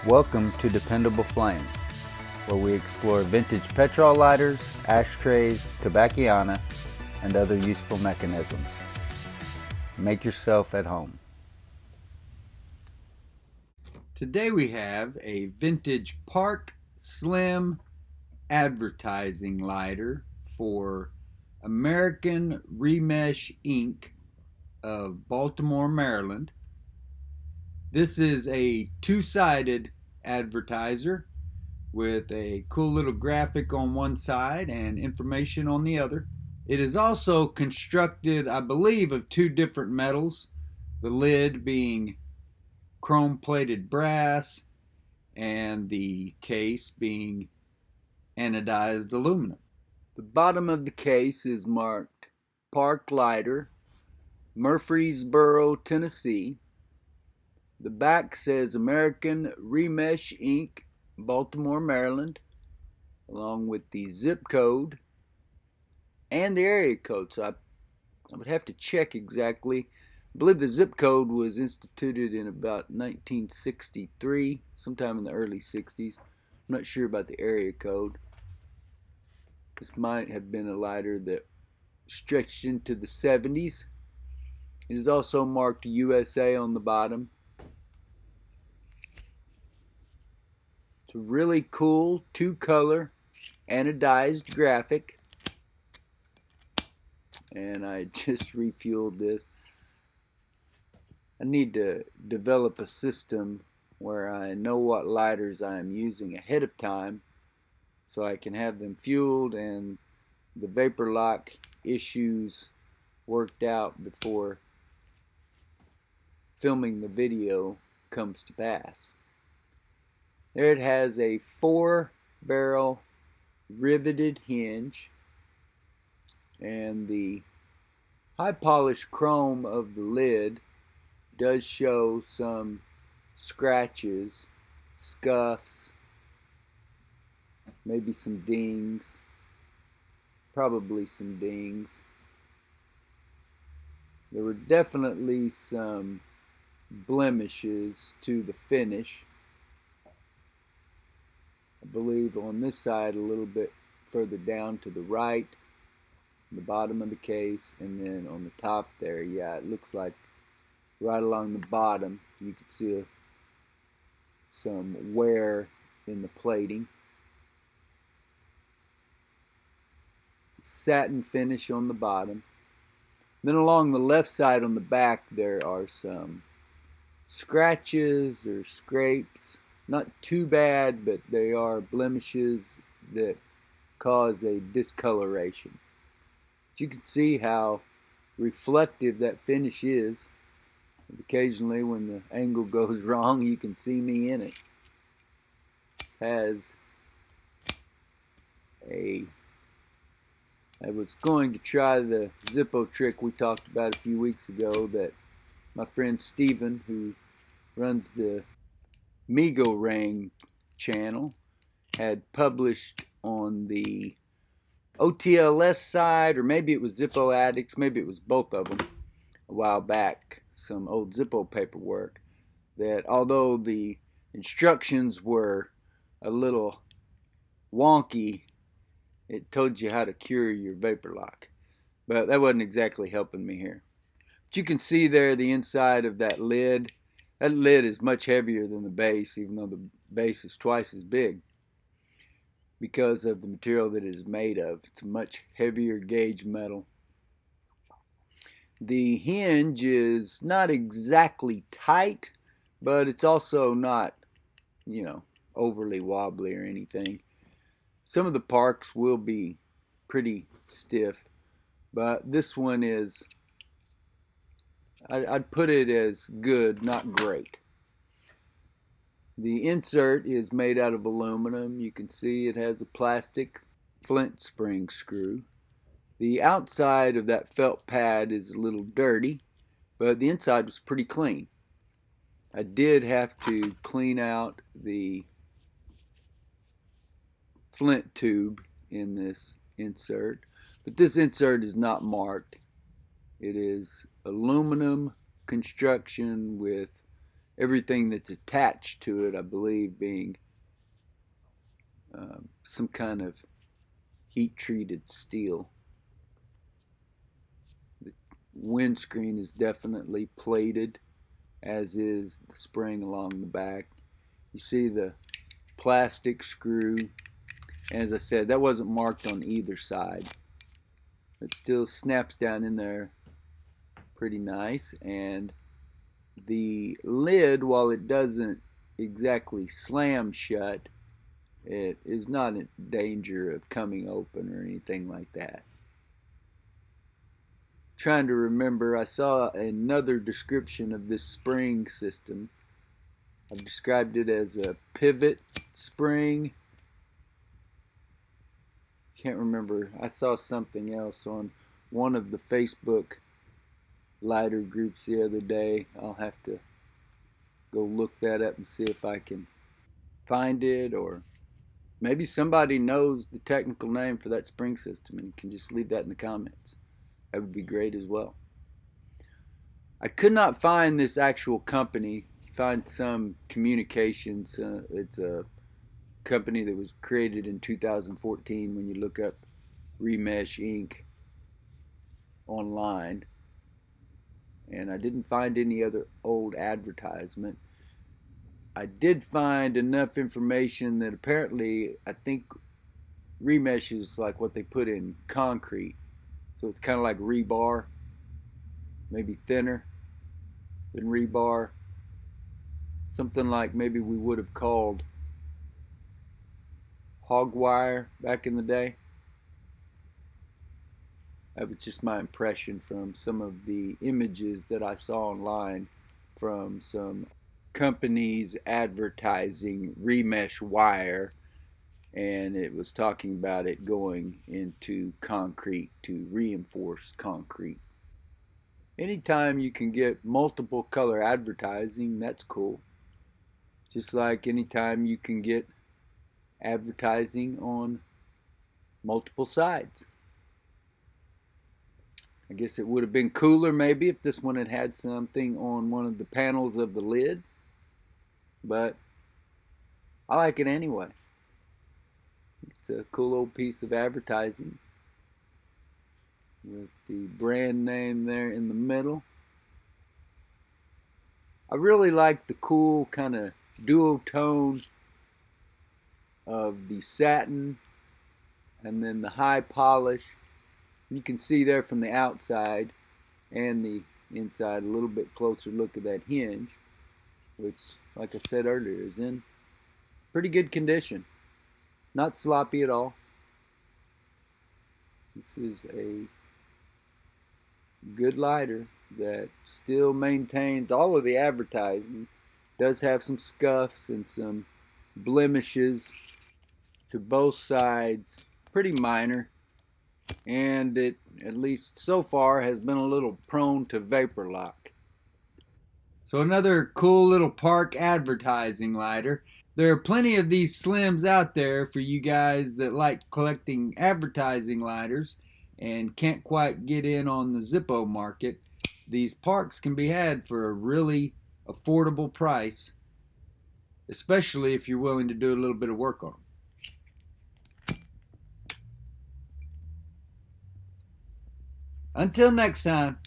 Welcome to Dependable Flame, where we explore vintage petrol lighters, ashtrays, tobacciana, and other useful mechanisms. Make yourself at home. Today we have a vintage Park Slim advertising lighter for American REMESH Inc. of Baltimore, Maryland. This is a two-sided advertiser with a cool little graphic on one side and information on the other. It is also constructed, I believe, of two different metals, the lid being chrome-plated brass and the case being anodized aluminum. The bottom of the case is marked Park Lighter, Murfreesboro, Tennessee. The back says American REMESH Inc., Baltimore, Maryland, along with the zip code and the area code. So I would have to check exactly. I believe the zip code was instituted in about 1963, sometime in the early 60s. I'm not sure about the area code. This might have been a lighter that stretched into the 70s. It is also marked USA on the bottom. It's a really cool two-color anodized graphic. And I just refueled this. I need to develop a system where I know what lighters I am using ahead of time so I can have them fueled and the vapor lock issues worked out before filming the video comes to pass. There it has a 4-barrel riveted hinge, and the high polished chrome of the lid does show some scratches, scuffs, maybe some dings, probably some dings. There were definitely some blemishes to the finish. I believe on this side a little bit further down to the right, the bottom of the case, and then on the top there, yeah, it looks like right along the bottom you can see some wear in the plating. It's a satin finish on the bottom. Then along the left side on the back there are some scratches or scrapes. Not too bad, but they are blemishes that cause a discoloration. But you can see how reflective that finish is. Occasionally when the angle goes wrong, you can see me in it. It has I was going to try the Zippo trick we talked about a few weeks ago that my friend Steven, who runs the Migo Ring channel, had published on the OTLS side, or maybe it was Zippo Addicts, maybe it was both of them, a while back, some old Zippo paperwork, that although the instructions were a little wonky, it told you how to cure your vapor lock. But that wasn't exactly helping me here. But you can see there the inside of that lid. That lid is much heavier than the base, even though the base is twice as big, because of the material that it is made of. It's a much heavier gauge metal. The hinge is not exactly tight, but it's also not, overly wobbly or anything. Some of the Parks will be pretty stiff, but this one is, I'd put it as good, not great. The insert is made out of aluminum. You can see it has a plastic flint spring screw. The outside of that felt pad is a little dirty, but the inside was pretty clean. I did have to clean out the flint tube in this insert, but this insert is not marked. It is aluminum construction with everything that's attached to it, I believe, being some kind of heat-treated steel. The windscreen is definitely plated, as is the spring along the back. You see the plastic screw, and as I said, that wasn't marked on either side. It still snaps down in there pretty nice, and the lid, while it doesn't exactly slam shut, it is not in danger of coming open or anything like that. Trying to remember, I saw another description of this spring system. I've described it as a pivot spring. Can't remember. I saw something else on one of the Facebook lighter groups the other day. I'll have to go look that up and see if I can find it, or maybe somebody knows the technical name for that spring system and can just leave that in the comments. That would be great as well. I could not find this actual company. Find some communications. It's a company that was created in 2014 when you look up REMESH Inc. online. And I didn't find any other old advertisement. I did find enough information that apparently, I think REMESH is like what they put in concrete. So it's kind of like rebar, maybe thinner than rebar. Something like maybe we would have called hog wire back in the day. That was just my impression from some of the images that I saw online from some companies advertising REMESH wire, and it was talking about it going into concrete to reinforce concrete. Anytime you can get multiple color advertising, that's cool. Just like anytime you can get advertising on multiple sides. I guess it would have been cooler maybe if this one had had something on one of the panels of the lid, but I like it anyway. It's a cool old piece of advertising with the brand name there in the middle. I really like the cool kind of duotone of the satin and then the high polish. You can see there from the outside and the inside a little bit closer look at that hinge, which, like I said earlier, is in pretty good condition. Not sloppy at all. This is a good lighter that still maintains all of the advertising. Does have some scuffs and some blemishes to both sides, pretty minor, and it, at least so far, has been a little prone to vapor lock. So another cool little park advertising lighter. There are plenty of these slims out there for you guys that like collecting advertising lighters and can't quite get in on the Zippo market. These parks can be had for a really affordable price, especially if you're willing to do a little bit of work on them. Until next time.